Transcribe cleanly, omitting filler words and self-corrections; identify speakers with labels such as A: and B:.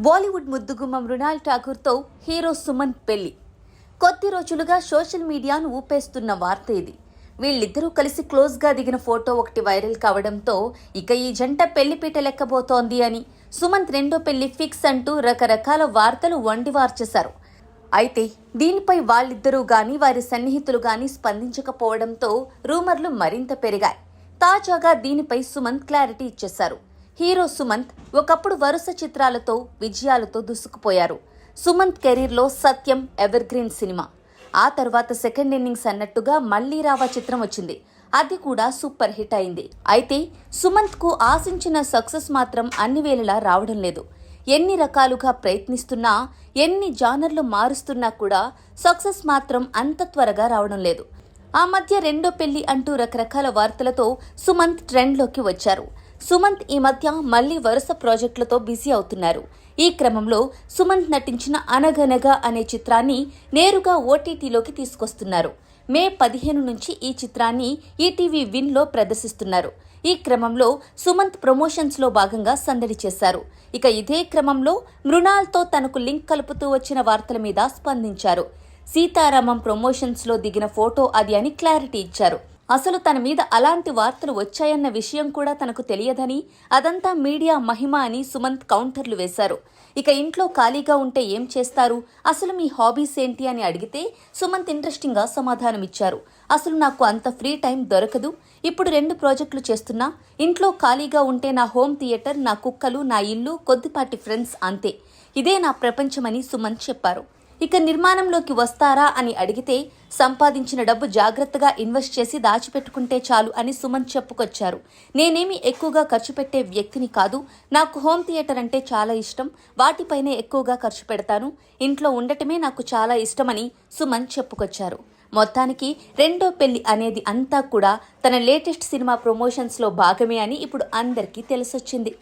A: Bollywood ముద్దుగుమ్మ Mrunal ఠాకూర్తో hero Sumanth పెళ్లి. కొద్ది రోజులుగా సోషల్ మీడియాను ఊపేస్తున్న వార్త ఇది. వీళ్ళిద్దరూ కలిసి క్లోజ్గా దిగిన ఫోటో ఒకటి వైరల్ కావడంతో ఇక ఈ జంట పెళ్లిపీట లెక్కబోతోంది అని, సుమంత్ రెండో పెళ్లి ఫిక్స్ అంటూ రకరకాల వార్తలు వండివార్చేశారు. అయితే దీనిపై వాళ్ళిద్దరూ గాని వారి సన్నిహితులు గాని స్పందించకపోవడంతో రూమర్లు మరింత పెరిగాయి. తాజాగా దీనిపై సుమంత్ క్లారిటీ ఇచ్చేశారు. హీరో సుమంత్ ఒకప్పుడు వరుస చిత్రాలతో విజయాలతో దూసుకుపోయారు. సుమంత్ కెరీర్లో సత్యం ఎవర్ గ్రీన్ సినిమా. ఆ తర్వాత సెకండ్ ఇన్నింగ్స్ అన్నట్టుగా మళ్లీ రావా చిత్రం వచ్చింది. అది కూడా సూపర్ హిట్ అయింది. అయితే సుమంత్ కు ఆశించిన సక్సెస్ మాత్రం అన్ని వేళలా రావడం లేదు. ఎన్ని రకాలుగా ప్రయత్నిస్తున్నా, ఎన్ని జానర్లు మారుస్తున్నా కూడా సక్సెస్ మాత్రం అంత త్వరగా రావడం లేదు. ఆ మధ్య రెండో పెళ్లి అంటూ రకరకాల వార్తలతో సుమంత్ ట్రెండ్లోకి వచ్చారు. సుమంత్ ఈ మధ్య మళ్లీ వరుస ప్రాజెక్టులతో బిజీ అవుతున్నారు. ఈ క్రమంలో సుమంత్ నటించిన అనగనగా అనే చిత్రాన్ని నేరుగా ఓటీటీలోకి తీసుకొస్తున్నారు. మే 15 నుంచి ఈ చిత్రాన్ని ఈటీవీ విన్లో ప్రదర్శిస్తున్నారు. ఈ క్రమంలో సుమంత్ ప్రమోషన్స్ లో భాగంగా సందడి చేశారు. ఇక ఇదే క్రమంలో మృణాల్తో తనకు లింక్ కలుపుతూ వచ్చిన వార్తల మీద స్పందించారు. సీతారామం ప్రమోషన్స్ లో దిగిన ఫోటో అది అని క్లారిటీ ఇచ్చారు. అసలు తన మీద అలాంటి వార్తలు వచ్చాయన్న విషయం కూడా తనకు తెలియదని, అదంతా మీడియా మహిమ అని సుమంత్ కౌంటర్లు వేశారు. ఇక ఇంట్లో ఖాళీగా ఉంటే ఏం చేస్తారు, అసలు మీ హాబీస్ ఏంటి అని అడిగితే సుమంత్ ఇంట్రెస్టింగ్ గా సమాధానమిచ్చారు. అసలు నాకు అంత ఫ్రీ టైం దొరకదు. ఇప్పుడు 2 ప్రాజెక్టులు చేస్తున్నా. ఇంట్లో ఖాళీగా ఉంటే నా హోమ్ థియేటర్, నా కుక్కలు, నా ఇల్లు, కొద్దిపాటి ఫ్రెండ్స్ అంతే. ఇదే నా ప్రపంచమని సుమంత్ చెప్పారు. ఇక నిర్మాణంలోకి వస్తారా అని అడిగితే సంపాదించిన డబ్బు జాగ్రత్తగా ఇన్వెస్ట్ చేసి దాచిపెట్టుకుంటే చాలు అని సుమంత్ చెప్పుకొచ్చారు. నేనేమి ఎక్కువగా ఖర్చు పెట్టే వ్యక్తిని కాదు. నాకు హోమ్ థియేటర్ అంటే చాలా ఇష్టం. వాటిపైనే ఎక్కువగా ఖర్చు పెడతాను. ఇంట్లో ఉండటమే నాకు చాలా ఇష్టమని సుమంత్ చెప్పుకొచ్చారు. మొత్తానికి రెండో పెళ్లి అనేది అంతా కూడా తన లేటెస్ట్ సినిమా ప్రమోషన్స్ లో భాగమే అని ఇప్పుడు అందరికీ తెలిసొచ్చింది.